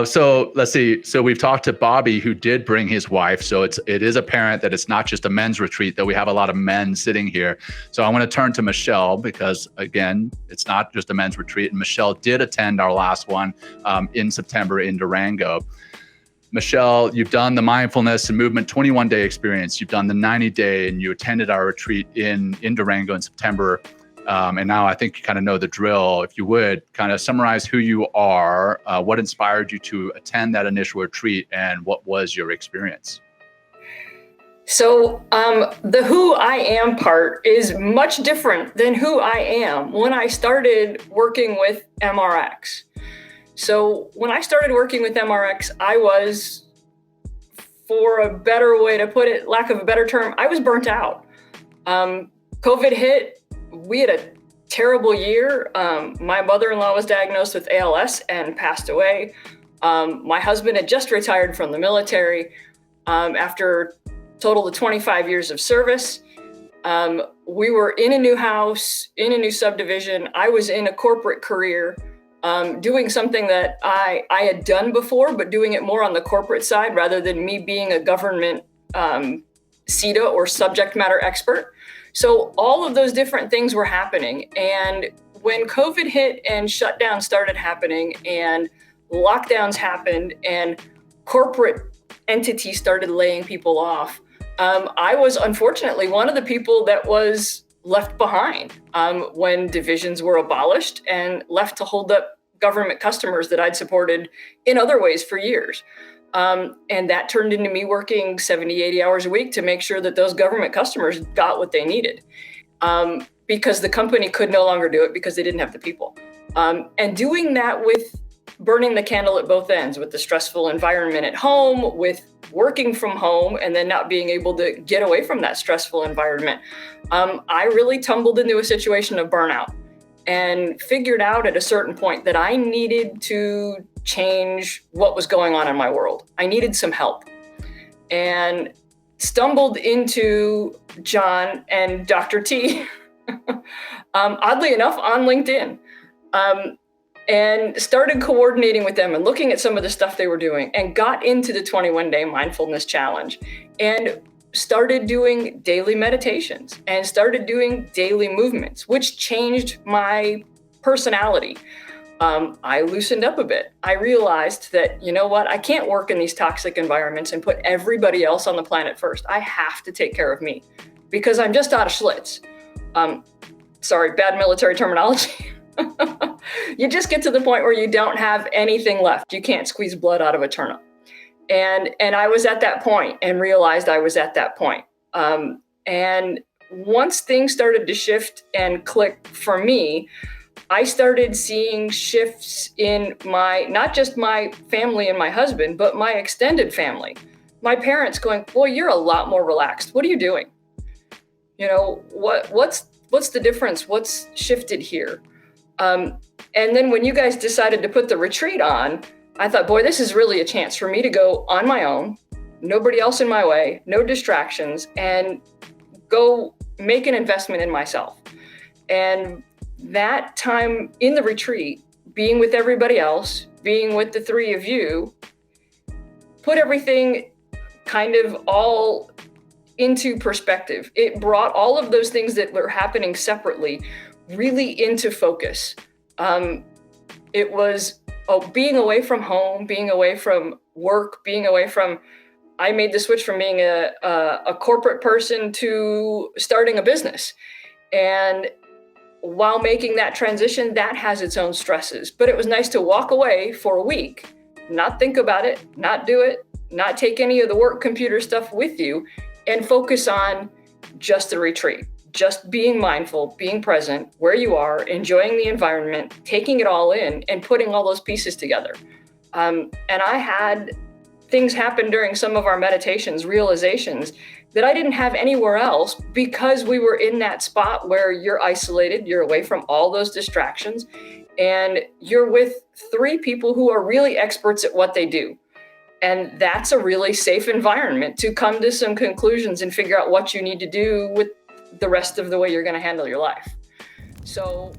So let's see. So we've talked to Bobby, who did bring his wife. So it is apparent that it's not just a men's retreat, that we have a lot of men sitting here. So I want to turn to Michelle because, again, it's not just a men's retreat. And Michelle did attend our last one in September in Durango. Michelle, you've done the mindfulness and movement 21-day experience. You've done the 90-day, and you attended our retreat in Durango in September. And now I think you kind of know the drill. If you would kind of summarize who you are, what inspired you to attend that initial retreat, and what was your experience? So the who I am part is much different than who I am when I started working with MRX. So when I started working with MRX, I was, for a better way to put it, lack of a better term, I was burnt out. COVID hit. We had a terrible year. My mother-in-law was diagnosed with ALS and passed away. My husband had just retired from the military after a total of 25 years of service. We were in a new house, in a new subdivision. I was in a corporate career, doing something that I had done before, but doing it more on the corporate side rather than me being a government CETA or subject matter expert. So all of those different things were happening. And when COVID hit and shutdowns started happening and lockdowns happened and corporate entities started laying people off, I was unfortunately one of the people that was left behind when divisions were abolished and left to hold up government customers that I'd supported in other ways for years. And that turned into me working 70, 80 hours a week to make sure that those government customers got what they needed, because the company could no longer do it because they didn't have the people. And doing that with burning the candle at both ends, with the stressful environment at home, with working from home, and then not being able to get away from that stressful environment, I really tumbled into a situation of burnout and figured out at a certain point that I needed to change what was going on in my world. I needed some help, and stumbled into John and Dr. T, oddly enough, on LinkedIn, and started coordinating with them and looking at some of the stuff they were doing, and got into the 21-day mindfulness challenge and started doing daily meditations and started doing daily movements, which changed my personality. I loosened up a bit. I realized that, you know what, I can't work in these toxic environments and put everybody else on the planet first. I have to take care of me because I'm just out of Schlitz. Sorry, bad military terminology. You just get to the point where you don't have anything left. You can't squeeze blood out of a turnip. And I was at that point and realized I was at that point. And once things started to shift and click for me, I started seeing shifts in not just my family and my husband, but my extended family. My parents going, boy, you're a lot more relaxed. What are you doing? You know, what's the difference? What's shifted here? And then when you guys decided to put the retreat on, I thought, boy, this is really a chance for me to go on my own, nobody else in my way, no distractions, and go make an investment in myself. And that time in the retreat, being with everybody else, being with the three of you, put everything kind of all into perspective. It brought all of those things that were happening separately really into focus. It was being away from home, being away from work, being away from, I made the switch from being a corporate person to starting a business. And while making that transition, that has its own stresses. But it was nice to walk away for a week, not think about it, not do it, not take any of the work computer stuff with you, and focus on just the retreat. Just being mindful, being present where you are, enjoying the environment, taking it all in, and putting all those pieces together. And I had things happen during some of our meditations, realizations that I didn't have anywhere else, because we were in that spot where you're isolated, you're away from all those distractions, and you're with three people who are really experts at what they do. And that's a really safe environment to come to some conclusions and figure out what you need to do with the rest of the way you're going to handle your life. So